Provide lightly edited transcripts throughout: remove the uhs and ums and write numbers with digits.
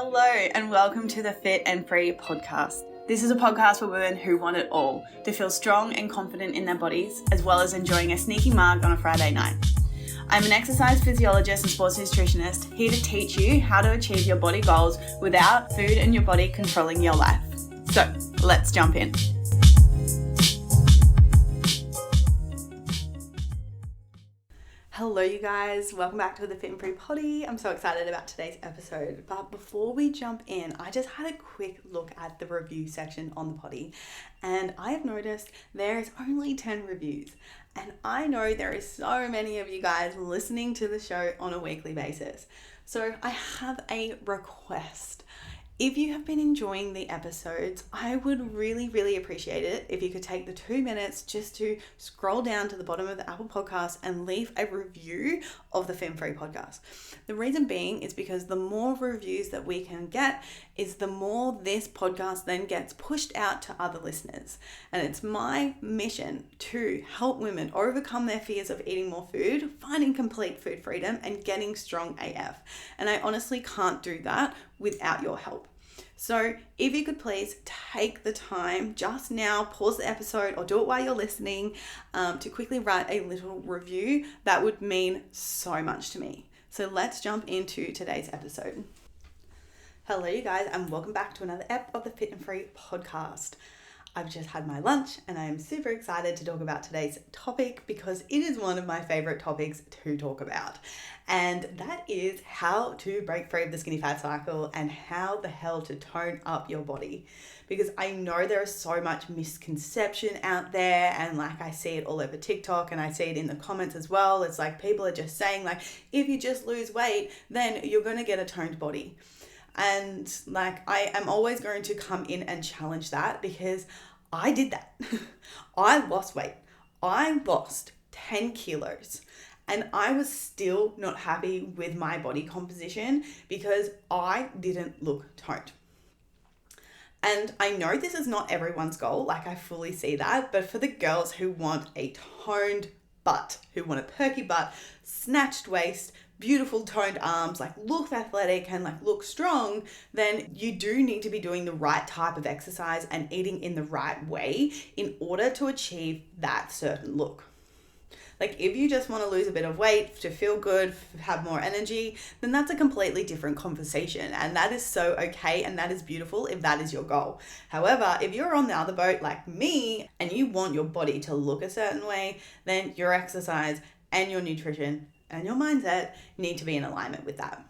Hello and welcome to the Fit and Free podcast. This is a podcast for women who want it all, to feel strong and confident in their bodies, as well as enjoying a sneaky mug on a Friday night. I'm an exercise physiologist and sports nutritionist, here to teach you how to achieve your body goals without food and your body controlling your life. So let's jump in. Hello you guys, welcome back to the Fit and Free Potty. I'm so excited about today's episode, but before we jump in, I just had a quick look at the review section on the potty, and I have noticed there's only 10 reviews, and I know there is so many of you guys listening to the show on a weekly basis. So I have a request. If you have been enjoying the episodes, I would really appreciate it if you could take the 2 minutes just to scroll down to the bottom of the Apple Podcast and leave a review of the Fit and Free podcast. The reason being is because the more reviews that we can get is the more this podcast then gets pushed out to other listeners. And it's my mission to help women overcome their fears of eating more food, finding complete food freedom, and getting strong AF. And I honestly can't do that without your help. So if you could please take the time just now, pause the episode or do it while you're listening, to quickly write a little review, that would mean so much to me. So let's jump into today's episode. Hello you guys, and welcome back to another ep of the Fit and Free podcast. I've just had my lunch and I am super excited to talk about today's topic because it is one of my favorite topics to talk about. And that is how to break free of the skinny fat cycle and how the hell to tone up your body. Because I know there is so much misconception out there, and like I see it all over TikTok and I see it in the comments as well. It's like people are just saying like, if you just lose weight, then you're going to get a toned body. And like, I am always going to come in and challenge that because I did that. I lost weight. I lost 10 kilos and I was still not happy with my body composition because I didn't look toned. And I know this is not everyone's goal, like I fully see that, but for the girls who want a toned butt, who want a perky butt, snatched waist, beautiful toned arms, like look athletic and like look strong, then you do need to be doing the right type of exercise and eating in the right way in order to achieve that certain look. Like if you just want to lose a bit of weight to feel good, have more energy, then that's a completely different conversation. And that is so okay. And that is beautiful if that is your goal. However, if you're on the other boat like me and you want your body to look a certain way, then your exercise and your nutrition and your mindset need to be in alignment with that.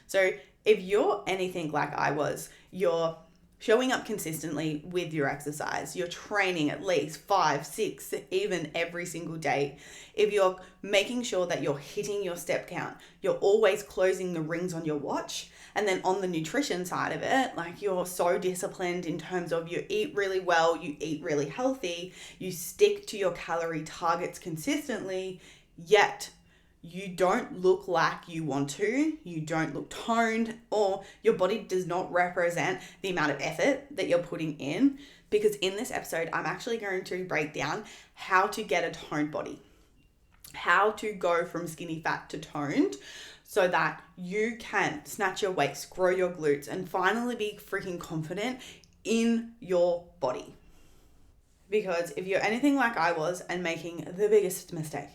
So if you're anything like I was, you're showing up consistently with your exercise, you're training at least 5, 6, even every single day. If you're making sure that you're hitting your step count, you're always closing the rings on your watch. And then on the nutrition side of it, like you're so disciplined in terms of you eat really well, you eat really healthy, you stick to your calorie targets consistently, yet you don't look like you want to, you don't look toned, or your body does not represent the amount of effort that you're putting in. Because in this episode, I'm actually going to break down how to get a toned body, how to go from skinny fat to toned, so that you can snatch your waist, grow your glutes, and finally be freaking confident in your body. Because if you're anything like I was and making the biggest mistake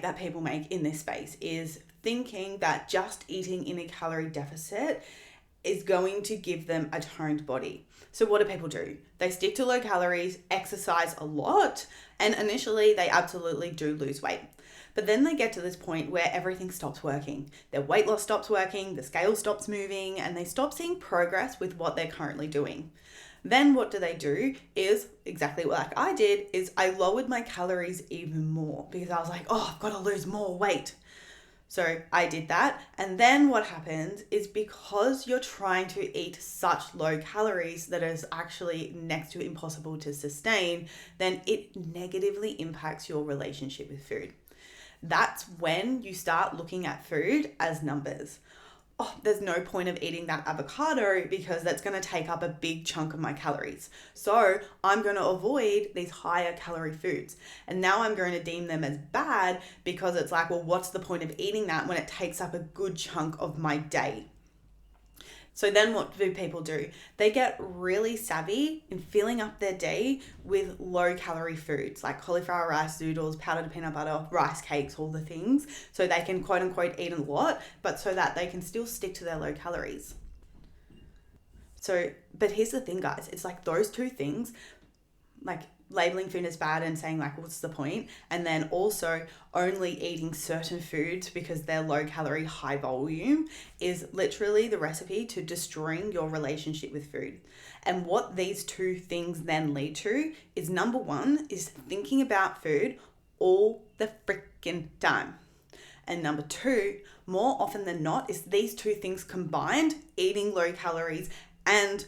that people make in this space is thinking that just eating in a calorie deficit is going to give them a toned body. So what do people do? They stick to low calories, exercise a lot, and initially they absolutely do lose weight. But then they get to this point where everything stops working. Their weight loss stops working, the scale stops moving, and they stop seeing progress with what they're currently doing. Then what do is exactly like I did, is I lowered my calories even more because I was like, oh, I've got to lose more weight. So I did that. And then what happens is because you're trying to eat such low calories that is actually next to impossible to sustain, then it negatively impacts your relationship with food. That's when you start looking at food as numbers. Oh, there's no point of eating that avocado because that's going to take up a big chunk of my calories. So I'm going to avoid these higher calorie foods. And now I'm going to deem them as bad because it's like, well, what's the point of eating that when it takes up a good chunk of my day? So then what do people do? They get really savvy in filling up their day with low calorie foods like cauliflower rice noodles, powdered peanut butter, rice cakes, all the things. So they can quote unquote eat a lot, but so that they can still stick to their low calories. So, but here's the thing, guys. It's like those two things, like labeling food as bad and saying like, what's the point? And then also only eating certain foods because they're low calorie, high volume is literally the recipe to destroying your relationship with food. And what these two things then lead to is, number one is thinking about food all the freaking time. And number two, more often than not, is these two things combined, eating low calories and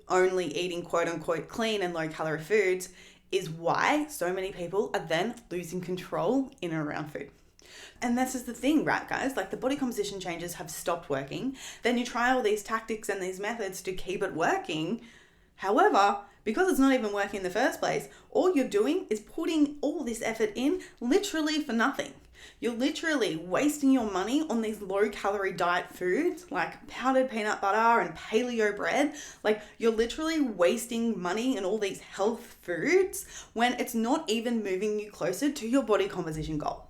only eating quote unquote clean and low calorie foods, is why so many people are then losing control in and around food. And this is the thing, right, guys? Like the body composition changes have stopped working. Then you try all these tactics and these methods to keep it working. However, because it's not even working in the first place, all you're doing is putting all this effort in literally for nothing. You're literally wasting your money on these low calorie diet foods like powdered peanut butter and paleo bread. Like you're literally wasting money in all these health foods when it's not even moving you closer to your body composition goal.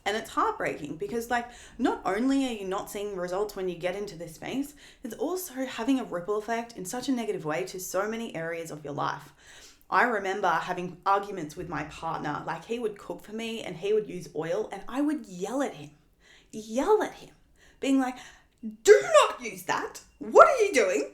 And it's heartbreaking because like not only are you not seeing results when you get into this space, it's also having a ripple effect in such a negative way to so many areas of your life. I remember having arguments with my partner, like he would cook for me and he would use oil and I would yell at him, being like, do not use that. What are you doing?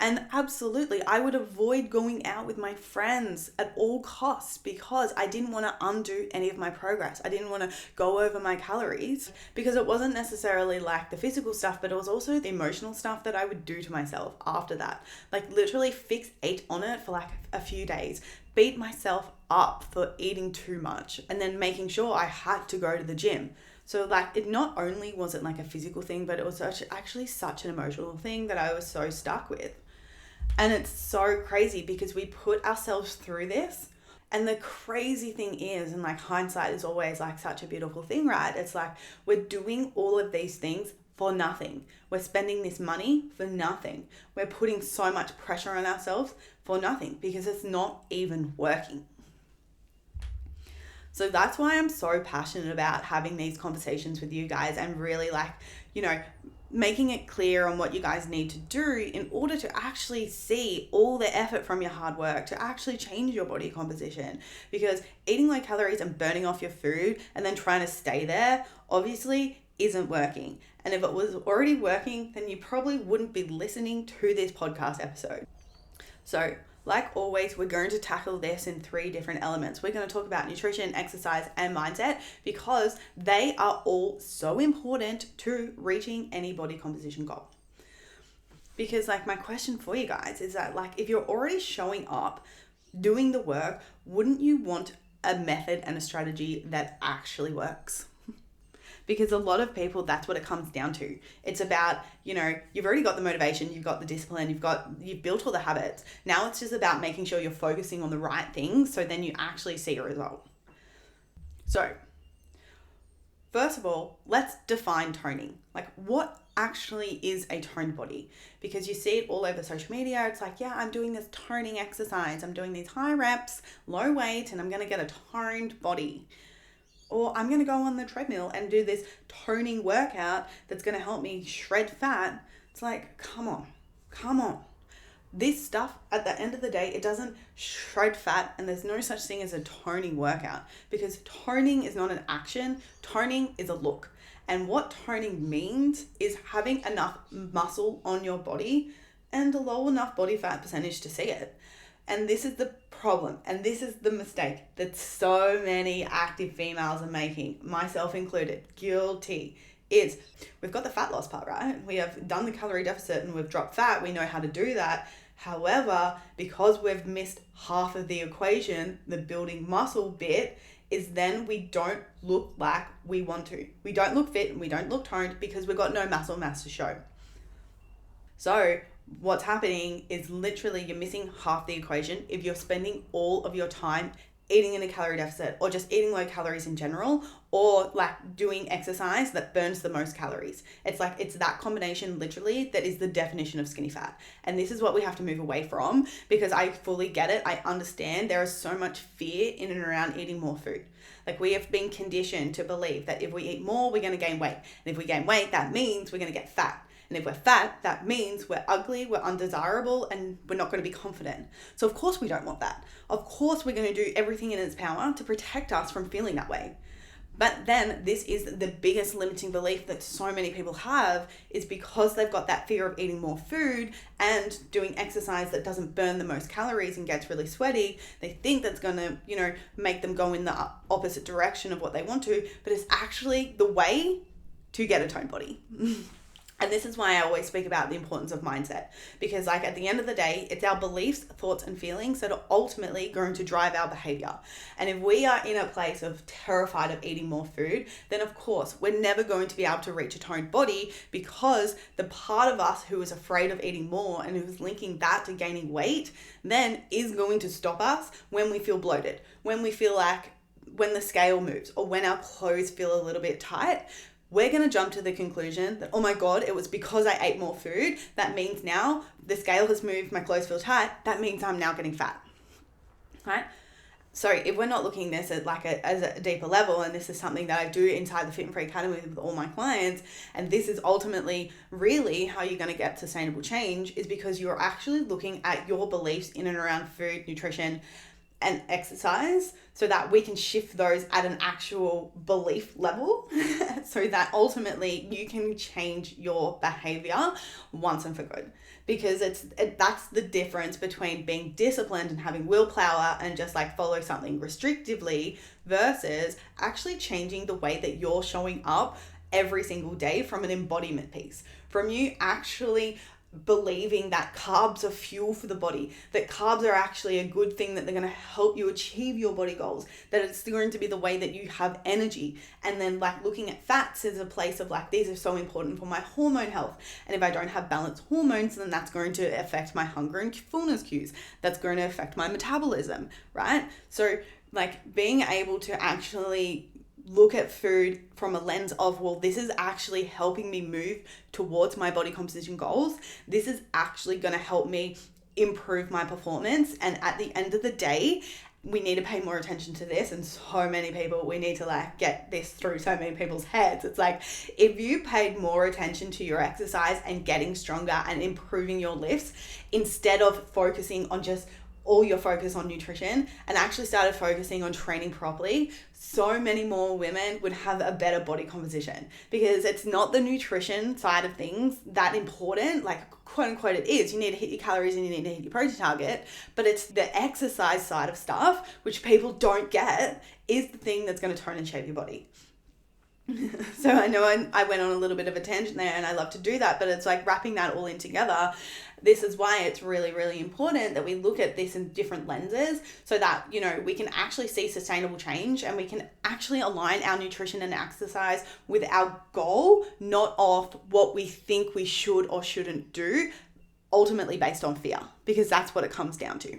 And absolutely, I would avoid going out with my friends at all costs because I didn't want to undo any of my progress. I didn't want to go over my calories because it wasn't necessarily like the physical stuff, but it was also the emotional stuff that I would do to myself after that. Like literally fixate on it for like a few days, beat myself up for eating too much, and then making sure I had to go to the gym. So like it not only wasn't like a physical thing, but it was actually such an emotional thing that I was so stuck with. And it's so crazy because we put ourselves through this. And the crazy thing is, and like hindsight is always like such a beautiful thing, right? It's like we're doing all of these things for nothing. We're spending this money for nothing. We're putting so much pressure on ourselves for nothing because it's not even working. So that's why I'm so passionate about having these conversations with you guys and really like, you know, making it clear on what you guys need to do in order to actually see all the effort from your hard work to actually change your body composition. Because eating low calories and burning off your food and then trying to stay there obviously isn't working. And if it was already working, then you probably wouldn't be listening to this podcast episode. So like always, we're going to tackle this in 3 different elements. We're going to talk about nutrition, exercise, and mindset because they are all so important to reaching any body composition goal. Because like my question for you guys is that like if you're already showing up, doing the work, wouldn't you want a method and a strategy that actually works? Because a lot of people, that's what it comes down to. It's about, you know, you've already got the motivation, you've got the discipline, you've built all the habits. Now it's just about making sure you're focusing on the right things so then you actually see a result. So, first of all, let's define toning. Like what actually is a toned body? Because you see it all over social media. It's like, yeah, I'm doing this toning exercise. I'm doing these high reps, low weight, and I'm going to get a toned body. Or I'm going to go on the treadmill and do this toning workout that's going to help me shred fat. It's like, come on. This stuff, at the end of the day, it doesn't shred fat, and there's no such thing as a toning workout because toning is not an action. Toning is a look. And what toning means is having enough muscle on your body and a low enough body fat percentage to see it. And this is the problem, and this is the mistake that so many active females are making, myself included, guilty, is we've got the fat loss part, right? We have done the calorie deficit and we've dropped fat. We know how to do that. However, because we've missed half of the equation, the building muscle bit, is then we don't look like we want to. We don't look fit and we don't look toned because we've got no muscle mass to show. So what's happening is literally you're missing half the equation if you're spending all of your time eating in a calorie deficit, or just eating low calories in general, or like doing exercise that burns the most calories. It's like, it's that combination literally that is the definition of skinny fat. And this is what we have to move away from, because I fully get it. I understand there is so much fear in and around eating more food. Like, we have been conditioned to believe that if we eat more, we're going to gain weight. And if we gain weight, that means we're going to get fat. And if we're fat, that means we're ugly, we're undesirable, and we're not going to be confident. So of course we don't want that. Of course we're going to do everything in its power to protect us from feeling that way. But then this is the biggest limiting belief that so many people have, is because they've got that fear of eating more food and doing exercise that doesn't burn the most calories and gets really sweaty. They think that's going to, make them go in the opposite direction of what they want to, but it's actually the way to get a toned body. And this is why I always speak about the importance of mindset, because like at the end of the day, it's our beliefs, thoughts, and feelings that are ultimately going to drive our behavior. And if we are in a place of terrified of eating more food, then of course we're never going to be able to reach a toned body, because the part of us who is afraid of eating more and who's linking that to gaining weight then is going to stop us when we feel bloated, when we feel like, when the scale moves, or when our clothes feel a little bit tight. We're going to jump to the conclusion that, oh my God, it was because I ate more food. That means now the scale has moved, my clothes feel tight. That means I'm now getting fat, right? So if we're not looking this at as a deeper level, and this is something that I do inside the Fit and Free Academy with all my clients, and this is ultimately really how you're going to get sustainable change, is because you're actually looking at your beliefs in and around food, nutrition, and exercise, so that we can shift those at an actual belief level so that ultimately you can change your behavior once and for good. Because that's the difference between being disciplined and having willpower and just like follow something restrictively, versus actually changing the way that you're showing up every single day, from an embodiment piece, from you actually believing that carbs are fuel for the body, that carbs are actually a good thing, that they're going to help you achieve your body goals, that it's going to be the way that you have energy. And then like looking at fats as a place of like, these are so important for my hormone health. And if I don't have balanced hormones, then that's going to affect my hunger and fullness cues. That's going to affect my metabolism, right? So like being able to actually look at food from a lens of, well, this is actually helping me move towards my body composition goals. This is actually going to help me improve my performance. And at the end of the day, we need to pay more attention to this. And so many people, we need to like get this through so many people's heads. It's like, if you paid more attention to your exercise and getting stronger and improving your lifts, instead of focusing on just all your focus on nutrition, and actually started focusing on training properly, so many more women would have a better body composition. Because it's not the nutrition side of things that important, like quote unquote it is. You need to hit your calories and you need to hit your protein target, but it's the exercise side of stuff, which people don't get, is the thing that's going to tone and shape your body. So I know I went on a little bit of a tangent there, and I love to do that, but it's like wrapping that all in together. This is why it's really, really important that we look at this in different lenses, so that, we can actually see sustainable change, and we can actually align our nutrition and exercise with our goal, not off what we think we should or shouldn't do, ultimately based on fear, because that's what it comes down to.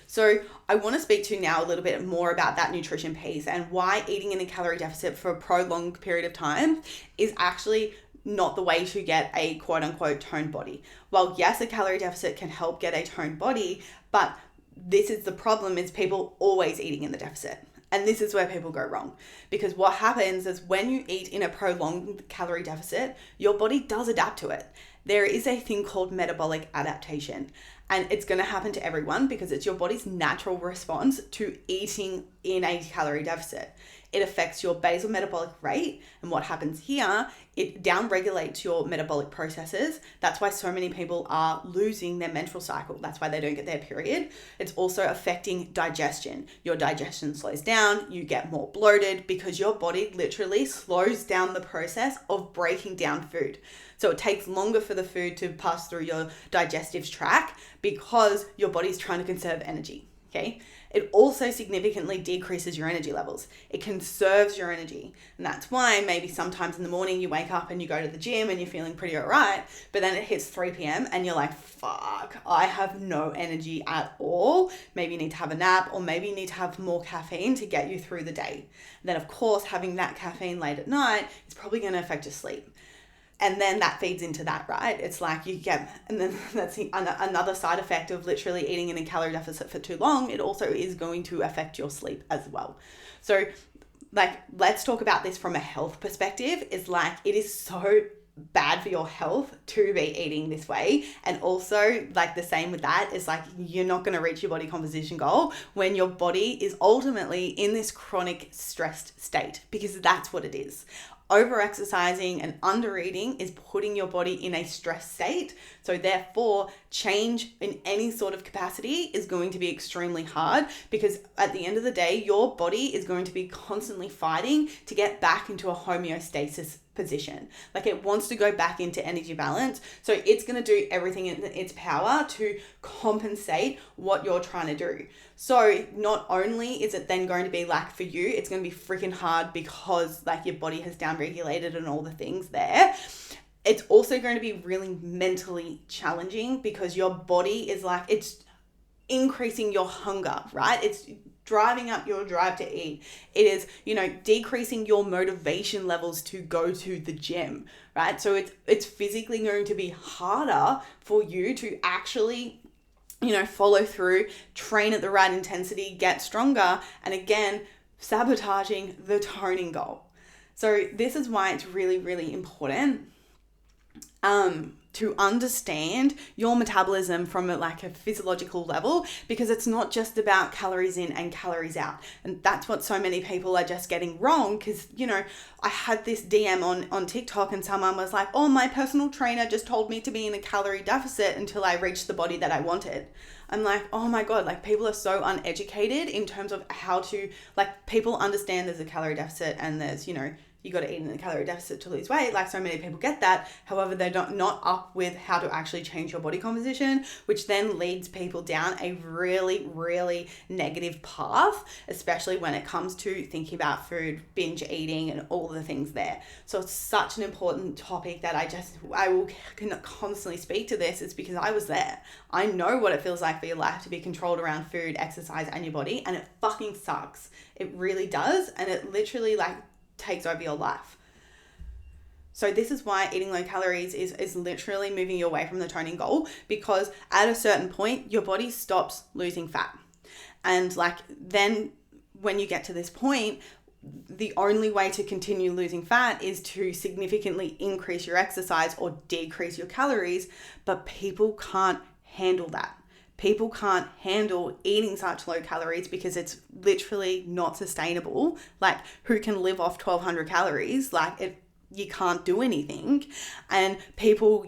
So I want to speak to you now a little bit more about that nutrition piece, and why eating in a calorie deficit for a prolonged period of time is actually not the way to get a quote unquote toned body. Well, yes, a calorie deficit can help get a toned body, but this is the problem, is people always eating in the deficit. And this is where people go wrong, because what happens is when you eat in a prolonged calorie deficit, your body does adapt to it. There is a thing called metabolic adaptation, and it's going to happen to everyone because it's your body's natural response to eating in a calorie deficit. It affects your basal metabolic rate, and what happens here, it downregulates your metabolic processes. That's why so many people are losing their menstrual cycle. That's why they don't get their period. It's also affecting digestion. Your digestion slows down, you get more bloated, because your body literally slows down the process of breaking down food. So it takes longer for the food to pass through your digestive tract because your body's trying to conserve energy. Okay. It also significantly decreases your energy levels. It conserves your energy. And that's why maybe sometimes in the morning you wake up and you go to the gym and you're feeling pretty all right, but then it hits 3 p.m. and you're like, fuck, I have no energy at all. Maybe you need to have a nap, or maybe you need to have more caffeine to get you through the day. Then of course, having that caffeine late at night is probably going to affect your sleep. And then that feeds into that, right? It's like you get, and then that's another side effect of literally eating in a calorie deficit for too long. It also is going to affect your sleep as well. So like, let's talk about this from a health perspective. Is like, it is so bad for your health to be eating this way. And also like the same with that is like, you're not going to reach your body composition goal when your body is ultimately in this chronic stressed state, because that's what it is. Over-exercising and under-eating is putting your body in a stress state. So therefore, change in any sort of capacity is going to be extremely hard, because at the end of the day, your body is going to be constantly fighting to get back into a homeostasis position. Like, it wants to go back into energy balance. So it's going to do everything in its power to compensate what you're trying to do. So not only is it then going to be like, for you, it's going to be freaking hard because like your body has downregulated and all the things there. It's also going to be really mentally challenging, because your body is like, it's increasing your hunger, right? It's driving up your drive to eat. It is, decreasing your motivation levels to go to the gym, right? So it's physically going to be harder for you to actually, follow through, train at the right intensity, get stronger, and again, sabotaging the toning goal. So this is why it's really, really important to understand your metabolism from a physiological level, because it's not just about calories in and calories out. And that's what so many people are just getting wrong, because, I had this DM on TikTok and someone was like, oh, my personal trainer just told me to be in a calorie deficit until I reached the body that I wanted. I'm like, oh my God, people are so uneducated in terms of how to, people understand there's a calorie deficit and there's, you got to eat in a calorie deficit to lose weight. So many people get that. However, they're not up with how to actually change your body composition, which then leads people down a really, really negative path, especially when it comes to thinking about food, binge eating, and all the things there. So it's such an important topic that I will constantly speak to this. It's because I was there. I know what it feels like for your life to be controlled around food, exercise, and your body, and it fucking sucks. It really does. And it literally takes over your life. So this is why eating low calories is literally moving you away from the toning goal, because at a certain point your body stops losing fat. And then when you get to this point, the only way to continue losing fat is to significantly increase your exercise or decrease your calories, but people can't handle that. People can't handle eating such low calories because it's literally not sustainable. Who can live off 1,200 calories? You can't do anything. And people,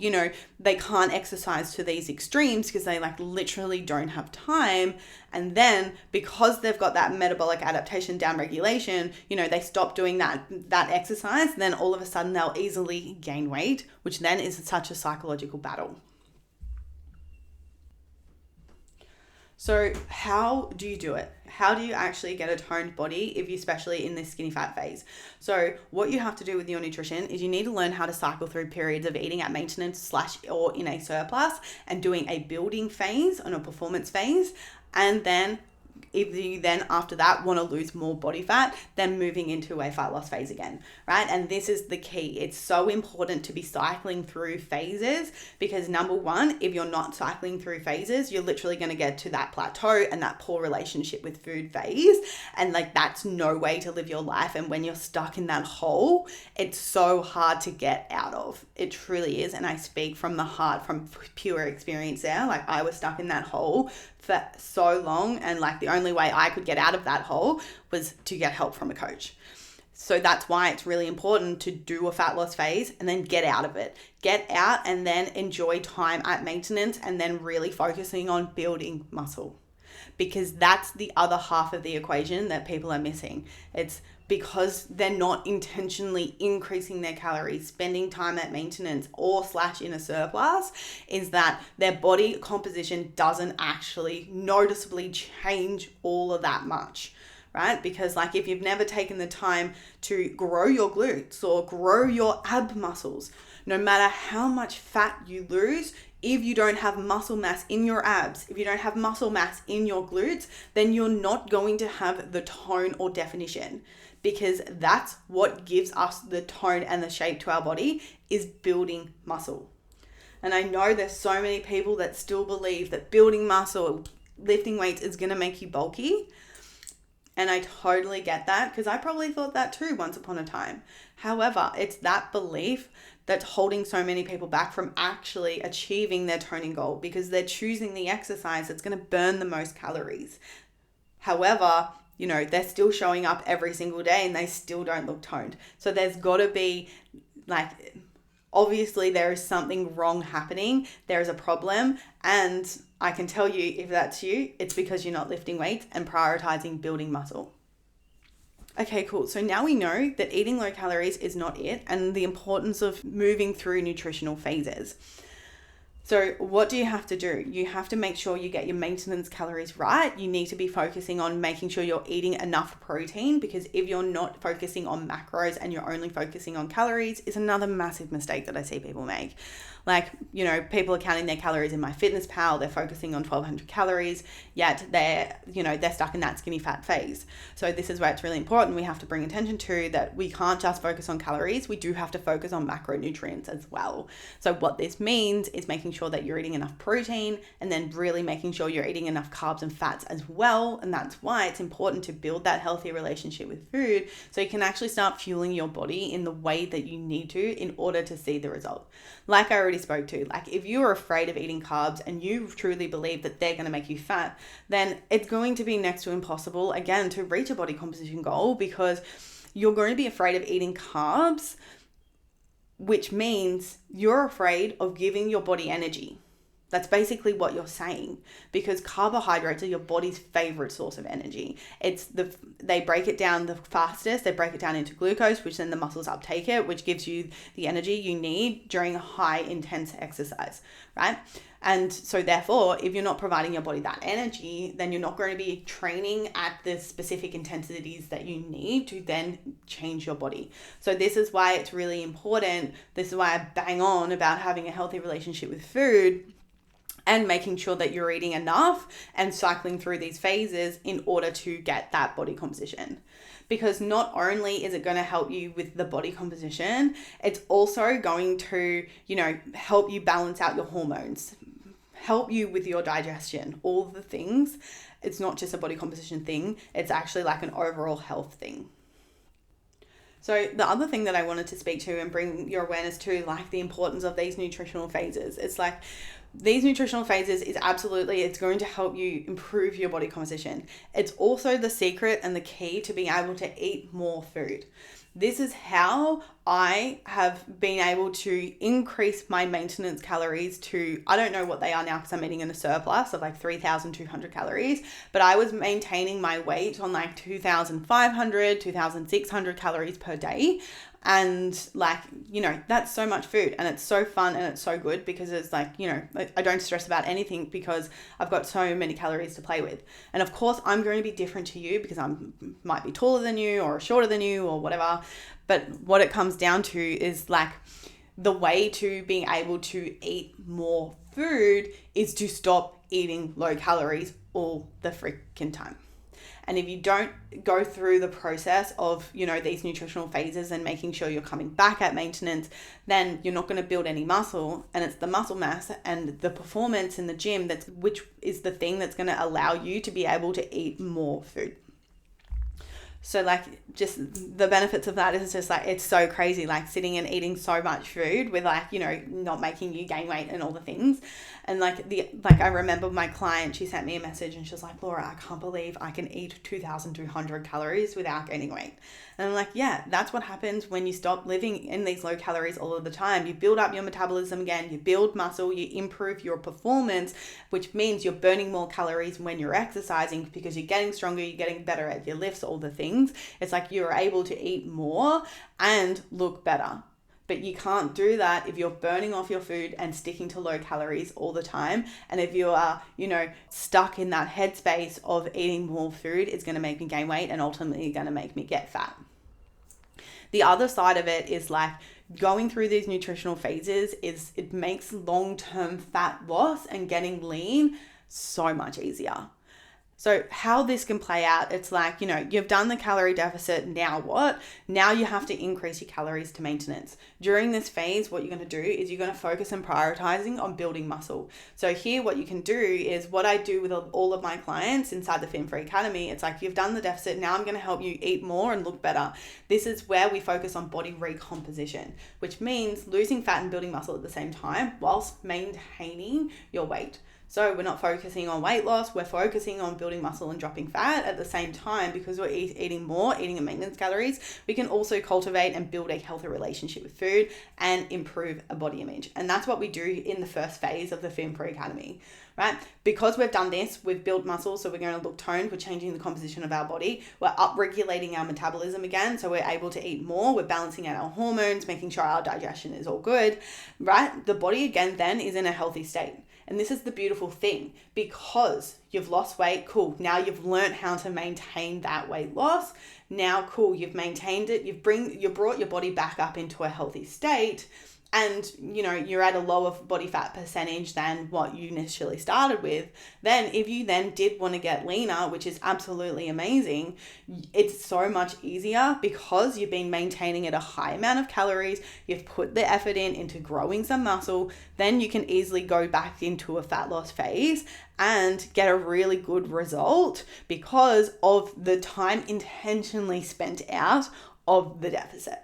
they can't exercise to these extremes because they literally don't have time. And then because they've got that metabolic adaptation downregulation, they stop doing that exercise. Then all of a sudden they'll easily gain weight, which then is such a psychological battle. So how do you do it? How do you actually get a toned body if you're especially in this skinny fat phase? So what you have to do with your nutrition is you need to learn how to cycle through periods of eating at maintenance / or in a surplus, and doing a building phase and a performance phase. And then if you then after that want to lose more body fat, then moving into a fat loss phase again, right? And this is the key. It's so important to be cycling through phases, because number one, if you're not cycling through phases, you're literally going to get to that plateau and that poor relationship with food phase. And that's no way to live your life. And when you're stuck in that hole, it's so hard to get out of. It truly is. And I speak from the heart, from pure experience there. I was stuck in that hole for so long, and the only way I could get out of that hole was to get help from a coach. So that's why it's really important to do a fat loss phase and then get out of it. Get out and then enjoy time at maintenance, and then really focusing on building muscle, because that's the other half of the equation that people are missing. It's because they're not intentionally increasing their calories, spending time at maintenance or / in a surplus, is that their body composition doesn't actually noticeably change all of that much, right? Because like if you've never taken the time to grow your glutes or grow your ab muscles, no matter how much fat you lose, if you don't have muscle mass in your abs, if you don't have muscle mass in your glutes, then you're not going to have the tone or definition, because that's what gives us the tone and the shape to our body, is building muscle. And I know there's so many people that still believe that building muscle, lifting weights is going to make you bulky. And I totally get that, because I probably thought that too once upon a time. However, it's that belief that's holding so many people back from actually achieving their toning goal, because they're choosing the exercise that's going to burn the most calories. However, you know, they're still showing up every single day and they still don't look toned. So there's got to be like, obviously there is something wrong happening. There is a problem. And I can tell you, if that's you, it's because you're not lifting weights and prioritizing building muscle. Okay, cool. So now we know that eating low calories is not it, and the importance of moving through nutritional phases. So what do you have to do? You have to make sure you get your maintenance calories right. You need to be focusing on making sure you're eating enough protein, because if you're not focusing on macros and you're only focusing on calories, is another massive mistake that I see people make. Like, you know, people are counting their calories in MyFitnessPal, they're focusing on 1200 calories, yet they're stuck in that skinny fat phase. So this is where it's really important. We have to bring attention to that we can't just focus on calories, we do have to focus on macronutrients as well. So what this means is making sure that you're eating enough protein, and then really making sure you're eating enough carbs and fats as well. And that's why it's important to build that healthy relationship with food, so you can actually start fueling your body in the way that you need to in order to see the result. Like I already spoke to, like if you're afraid of eating carbs and you truly believe that they're going to make you fat, then it's going to be next to impossible, again, to reach a body composition goal, because you're going to be afraid of eating carbs, which means you're afraid of giving your body energy. That's basically what you're saying, because carbohydrates are your body's favorite source of energy. They break it down the fastest. They break it down into glucose, which then the muscles uptake it, which gives you the energy you need during a high intense exercise, right? And so therefore, if you're not providing your body that energy, then you're not going to be training at the specific intensities that you need to then change your body. So this is why it's really important. This is why I bang on about having a healthy relationship with food, and making sure that you're eating enough and cycling through these phases in order to get that body composition. Because not only is it going to help you with the body composition, it's also going to, help you balance out your hormones, help you with your digestion, all the things. It's not just a body composition thing. It's actually like an overall health thing. So the other thing that I wanted to speak to and bring your awareness to, like the importance of these nutritional phases. It's like these nutritional phases is absolutely, it's going to help you improve your body composition. It's also the secret and the key to being able to eat more food. This is how I have been able to increase my maintenance calories to, I don't know what they are now because I'm eating in a surplus of like 3,200 calories, but I was maintaining my weight on like 2,500, 2,600 calories per day. And like, that's so much food, and it's so fun and it's so good, because it's like, I don't stress about anything because I've got so many calories to play with. And of course I'm going to be different to you because I might be taller than you or shorter than you or whatever. But what it comes down to is like the way to being able to eat more food is to stop eating low calories all the freaking time. And if you don't go through the process of, these nutritional phases and making sure you're coming back at maintenance, then you're not going to build any muscle. And it's the muscle mass and the performance in the gym which is the thing that's going to allow you to be able to eat more food. So like just the benefits of that is just like, it's so crazy, like sitting and eating so much food with like, not making you gain weight and all the things. And like I remember my client, she sent me a message and she was like, Laura, I can't believe I can eat 2,200 calories without gaining weight. And I'm like, yeah, that's what happens when you stop living in these low calories all of the time. You build up your metabolism again, you build muscle, you improve your performance, which means you're burning more calories when you're exercising because you're getting stronger, you're getting better at your lifts, all the things. things. It's like you're able to eat more and look better. But you can't do that if you're burning off your food and sticking to low calories all the time. And if you are, stuck in that headspace of eating more food, it's going to make me gain weight and ultimately going to make me get fat. The other side of it is like going through these nutritional phases it makes long-term fat loss and getting lean so much easier. So how this can play out, it's like, you've done the calorie deficit, now what? Now you have to increase your calories to maintenance. During this phase, what you're going to do is you're going to focus on prioritizing on building muscle. So here, what you can do is what I do with all of my clients inside the Fin Free Academy. It's like, you've done the deficit, now I'm going to help you eat more and look better. This is where we focus on body recomposition, which means losing fat and building muscle at the same time whilst maintaining your weight. So we're not focusing on weight loss, we're focusing on building muscle and dropping fat at the same time, because we're eating more, eating at maintenance calories. We can also cultivate and build a healthy relationship with food and improve a body image. And that's what we do in the first phase of the Fin Free Academy, right? Because we've done this, we've built muscle, so we're going to look toned, we're changing the composition of our body, we're upregulating our metabolism again, so we're able to eat more, we're balancing out our hormones, making sure our digestion is all good, right? The body again then is in a healthy state. And this is the beautiful thing, because you've lost weight, cool. Now you've learned how to maintain that weight loss. Now, cool, you've maintained it. You've brought your body back up into a healthy state. And, you're at a lower body fat percentage than what you initially started with. Then if you then did want to get leaner, which is absolutely amazing, it's so much easier because you've been maintaining at a high amount of calories. You've put the effort into growing some muscle. Then you can easily go back into a fat loss phase and get a really good result because of the time intentionally spent out of the deficit.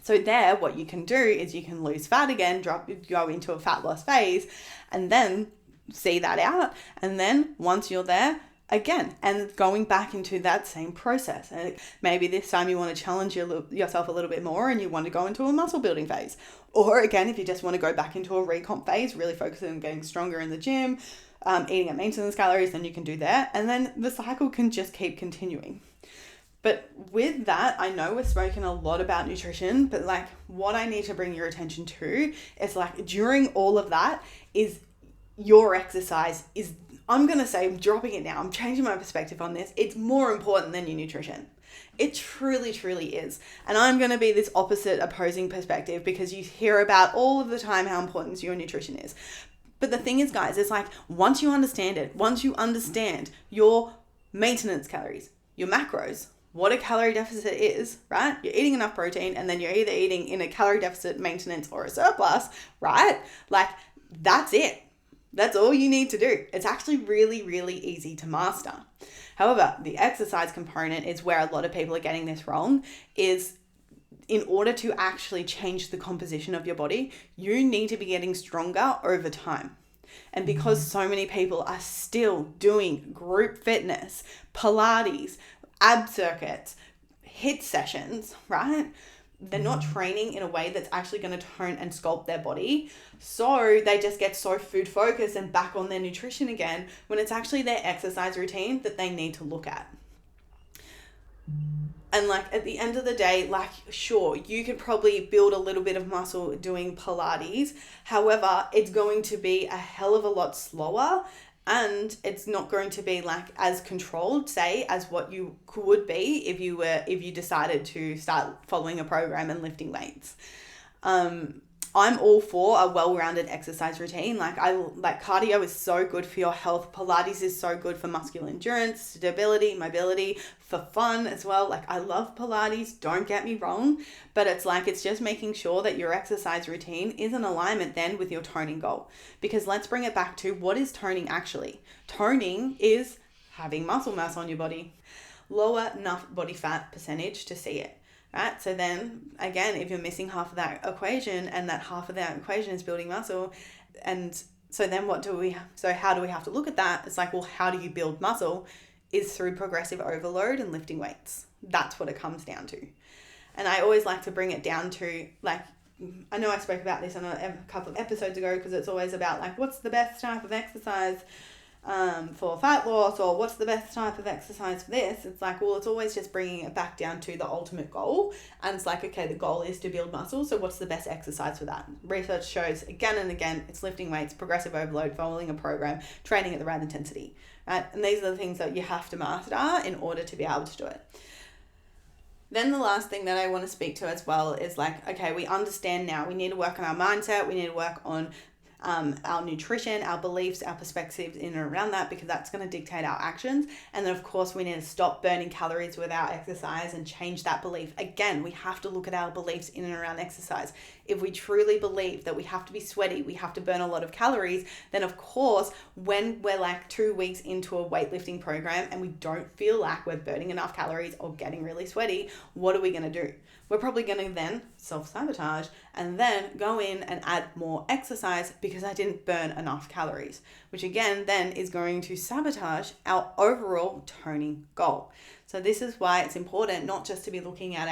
So there, what you can do is you can lose fat again, go into a fat loss phase, and then see that out. And then once you're there, again, and going back into that same process. And maybe this time you want to challenge yourself a little bit more and you want to go into a muscle building phase. Or again, if you just want to go back into a recomp phase, really focusing on getting stronger in the gym, eating at maintenance calories, then you can do that. And then the cycle can just keep continuing. But with that, I know we've spoken a lot about nutrition, but like what I need to bring your attention to is like during all of that is your exercise is, I'm going to say, I'm dropping it now. I'm changing my perspective on this. It's more important than your nutrition. It truly, truly is. And I'm going to be this opposite opposing perspective because you hear about all of the time how important your nutrition is. But the thing is, guys, it's like once you understand it, once you understand your maintenance calories, your macros, what a calorie deficit is, right? You're eating enough protein and then you're either eating in a calorie deficit, maintenance, or a surplus, right? Like that's it. That's all you need to do. It's actually really, really easy to master. However, the exercise component is where a lot of people are getting this wrong, is in order to actually change the composition of your body, you need to be getting stronger over time. And because so many people are still doing group fitness, Pilates, ab circuits, HIIT sessions, right? They're not training in a way that's actually going to tone and sculpt their body. So they just get so food focused and back on their nutrition again when it's actually their exercise routine that they need to look at. And like at the end of the day, like sure, you could probably build a little bit of muscle doing Pilates. However, it's going to be a hell of a lot slower and it's not going to be like as controlled, say, as what you could be if you decided to start following a program and lifting weights. I'm all for a well-rounded exercise routine. Like cardio is so good for your health. Pilates is so good for muscular endurance, stability, mobility, for fun as well. Like I love Pilates, don't get me wrong, but it's just making sure that your exercise routine is in alignment then with your toning goal. Because let's bring it back to what is toning actually? Toning is having muscle mass on your body. Lower enough body fat percentage to see it. Right? So then again, if you're missing half of that equation and that half of that equation is building muscle, and so then how do we have to look at that? It's like, well, how do you build muscle? Is through progressive overload and lifting weights. That's what it comes down to. And I always like to bring it down to like, I know I spoke about this on a couple of episodes ago because it's always about like, what's the best type of exercise? for fat loss, or what's the best type of exercise for this, it's like, well, it's always just bringing it back down to the ultimate goal. And it's like, okay, the goal is to build muscle, so what's the best exercise for that? Research shows again and again, it's lifting weights, progressive overload, following a program, training at the right intensity, right? And these are the things that you have to master in order to be able to do it. Then the last thing that I want to speak to as well is like, okay, we understand now, we need to work on our mindset, we need to work on our nutrition, our beliefs, our perspectives in and around that, because that's going to dictate our actions. And then of course we need to stop burning calories with our exercise and change that belief. Again, we have to look at our beliefs in and around exercise. If we truly believe that we have to be sweaty, we have to burn a lot of calories, then of course when we're like 2 weeks into a weightlifting program and we don't feel like we're burning enough calories or getting really sweaty, what are we going to do? We're probably going to then self-sabotage and then go in and add more exercise because I didn't burn enough calories, which again then is going to sabotage our overall toning goal. So this is why it's important not just to be looking at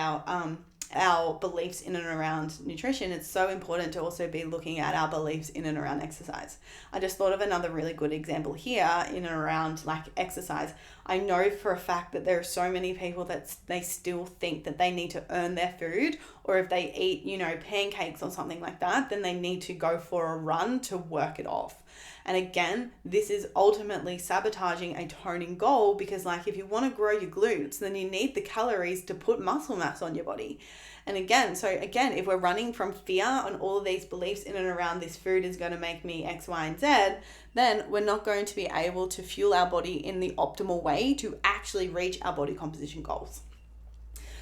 our beliefs in and around nutrition. It's so important to also be looking at our beliefs in and around exercise. I just thought of another really good example here in and around like exercise. I know for a fact that there are so many people that they still think that they need to earn their food, or if they eat, pancakes or something like that, then they need to go for a run to work it off. And again, this is ultimately sabotaging a toning goal, because like if you want to grow your glutes, then you need the calories to put muscle mass on your body. And again, if we're running from fear on all of these beliefs in and around this food is going to make me X, Y, and Z, then we're not going to be able to fuel our body in the optimal way to actually reach our body composition goals.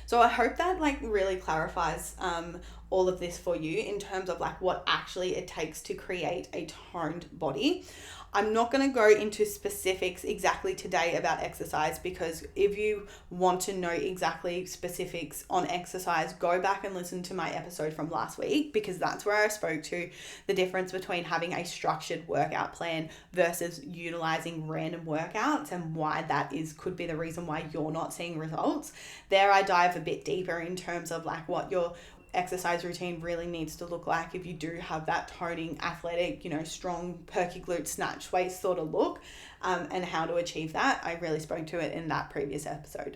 So I hope that like really clarifies all of this for you in terms of like what actually it takes to create a toned body. I'm not going to go into specifics exactly today about exercise, because if you want to know exactly specifics on exercise, go back and listen to my episode from last week, because that's where I spoke to the difference between having a structured workout plan versus utilizing random workouts and why that could be the reason why you're not seeing results. There I dive a bit deeper in terms of like what your exercise routine really needs to look like if you do have that toning, athletic, strong, perky glute, snatched waist sort of look, and how to achieve that. I really spoke to it in that previous episode.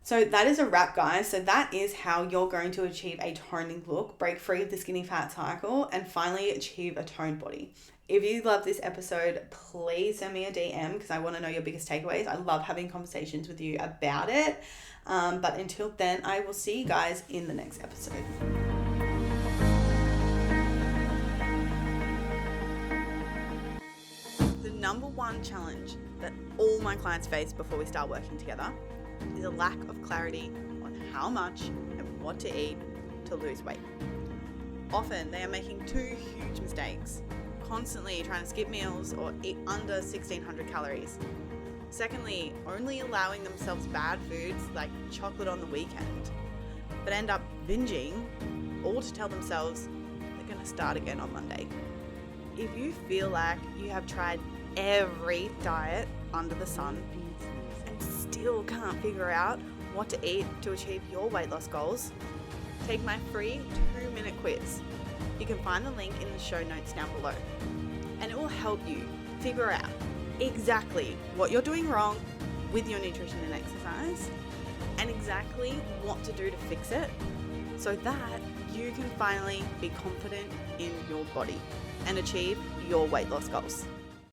So that is a wrap, guys. So that is how you're going to achieve a toning look, break free of the skinny fat cycle, and finally achieve a toned body. If you love this episode, please send me a DM, because I want to know your biggest takeaways. I love having conversations with you about it. But until then, I will see you guys in the next episode. The number one challenge that all my clients face before we start working together is a lack of clarity on how much and what to eat to lose weight. Often they are making two huge mistakes: constantly trying to skip meals or eat under 1,600 calories. Secondly, only allowing themselves bad foods like chocolate on the weekend, but end up binging, all to tell themselves they're going to start again on Monday. If you feel like you have tried every diet under the sun and still can't figure out what to eat to achieve your weight loss goals, take my free 2-minute quiz. You can find the link in the show notes down below, and it will help you figure out exactly what you're doing wrong with your nutrition and exercise, and exactly what to do to fix it, so that you can finally be confident in your body and achieve your weight loss goals.